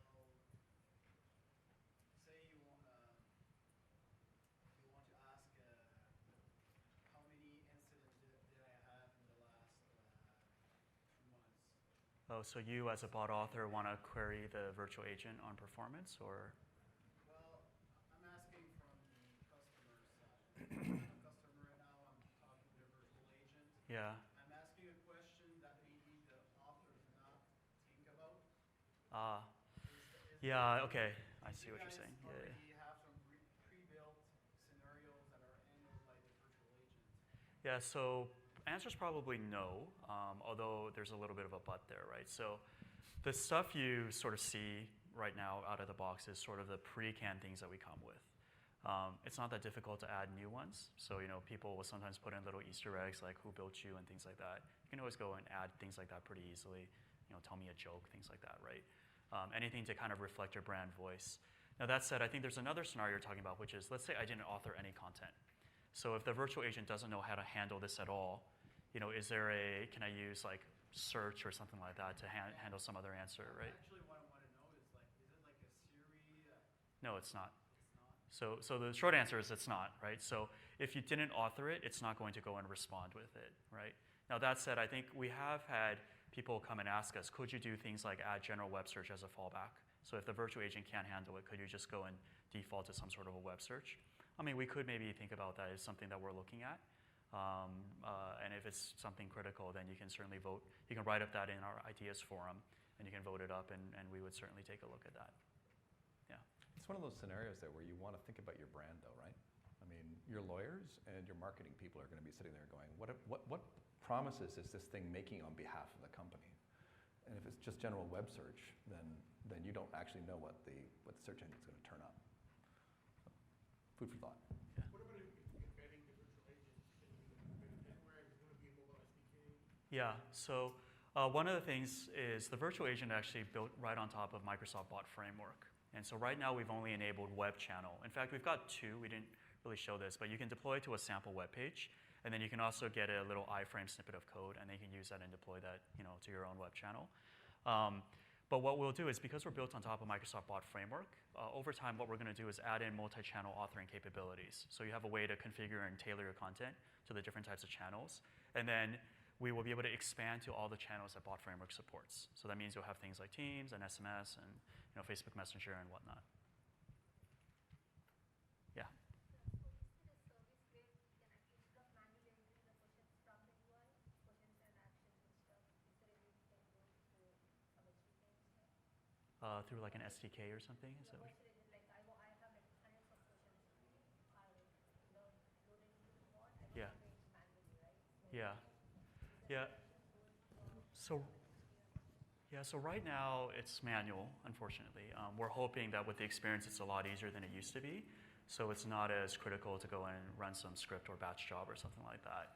Well, say you want to ask how many incidents did I have in the last 2 months? Oh, so you as a bot author want to query the virtual agent on performance, or? Well, I'm asking from the customer side. I'm a customer right now. I'm talking to the virtual agent. Yeah. I'm asking a question that maybe the author did not think about. Yeah, okay. I see what you're saying. You Yeah. already have some pre-built scenarios that are handled by the virtual agent. Yeah, so answer's probably no, although there's a little bit of a but there, right? So the stuff you sort of see right now out of the box is sort of the pre-canned things that we come with. It's not that difficult to add new ones. So, people will sometimes put in little Easter eggs like who built you and things like that. You can always go and add things like that pretty easily. Tell me a joke, things like that, right? Anything to kind of reflect your brand voice. Now that said, I think there's another scenario you're talking about, which is, let's say I didn't author any content. So if the virtual agent doesn't know how to handle this at all, can I use like search or something like that to handle some other answer, right? Actually, what I want to know is like, is it like a Siri? No, it's not. It's not. So the short answer is it's not, right? So if you didn't author it, it's not going to go and respond with it, right? Now that said, I think we have had people come and ask us, could you do things like add general web search as a fallback? So if the virtual agent can't handle it, could you just go and default to some sort of a web search? I mean, we could maybe think about that as something that we're looking at. And if it's something critical, then you can certainly vote. You can write up that in our ideas forum, and you can vote it up, and we would certainly take a look at that. Yeah. It's one of those scenarios there where you want to think about your brand, though, right? I mean, your lawyers and your marketing people are going to be sitting there going, what promises is this thing making on behalf of the company? And if it's just general web search, then you don't actually know what the search engine is going to turn up. So, food for thought. What about embedding the virtual agent? Can you embed it anywhere? Is it going to be a mobile SDK? Yeah, so one of the things is the virtual agent actually built right on top of Microsoft Bot Framework. And so right now we've only enabled web channel. In fact, we've got two. We didn't really show this, but you can deploy it to a sample web page, and then you can also get a little iframe snippet of code, and then you can use that and deploy that to your own web channel. But what we'll do is, because we're built on top of Microsoft Bot Framework, over time what we're going to do is add in multi-channel authoring capabilities. So you have a way to configure and tailor your content to the different types of channels. And then we will be able to expand to all the channels that Bot Framework supports. So that means you'll have things like Teams and SMS and Facebook Messenger and whatnot. Yeah. Through like an SDK or something? Is that what Yeah. Yeah. Yeah. So right now it's manual, unfortunately. We're hoping that with the experience it's a lot easier than it used to be. So it's not as critical to go and run some script or batch job or something like that.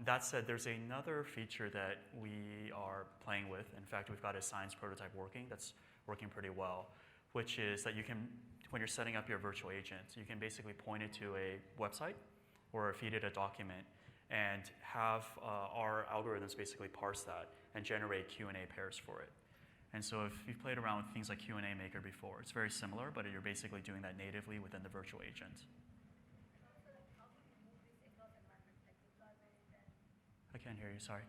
That said, there's another feature that we are playing with. In fact, we've got a science prototype working that's working pretty well, which is that you can, when you're setting up your virtual agent, you can basically point it to a website or feed it a document and have our algorithms basically parse that and generate Q&A pairs for it. And so if you've played around with things like Q&A Maker before, it's very similar, but you're basically doing that natively within the virtual agent. I can't hear you, sorry.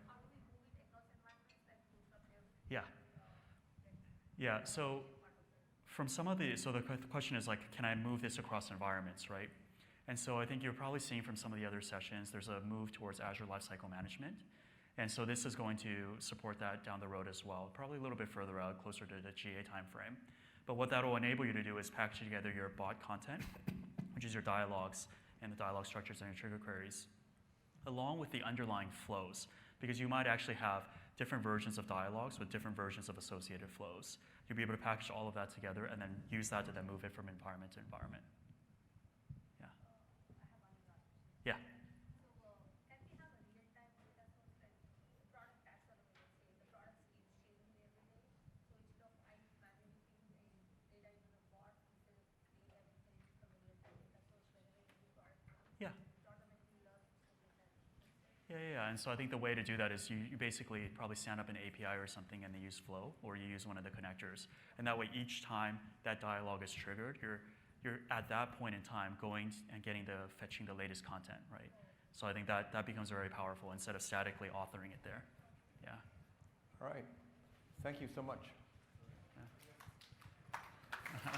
Yeah. Yeah, so from some of the question is like, can I move this across environments, right? And so I think you're probably seeing from some of the other sessions, there's a move towards Azure Lifecycle Management. And so this is going to support that down the road as well, probably a little bit further out, closer to the GA timeframe. But what that will enable you to do is package together your bot content, which is your dialogues and the dialogue structures and your trigger queries, along with the underlying flows, because you might actually have different versions of dialogues with different versions of associated flows. You'll be able to package all of that together and then use that to then move it from environment to environment. Yeah. Yeah. Yeah. Yeah, and so I think the way to do that is you basically probably stand up an API or something and they use Flow, or you use one of the connectors. And that way each time that dialogue is triggered, you're at that point in time going and fetching the latest content, right? So I think that becomes very powerful instead of statically authoring it there. Yeah. All right. Thank you so much. Yeah.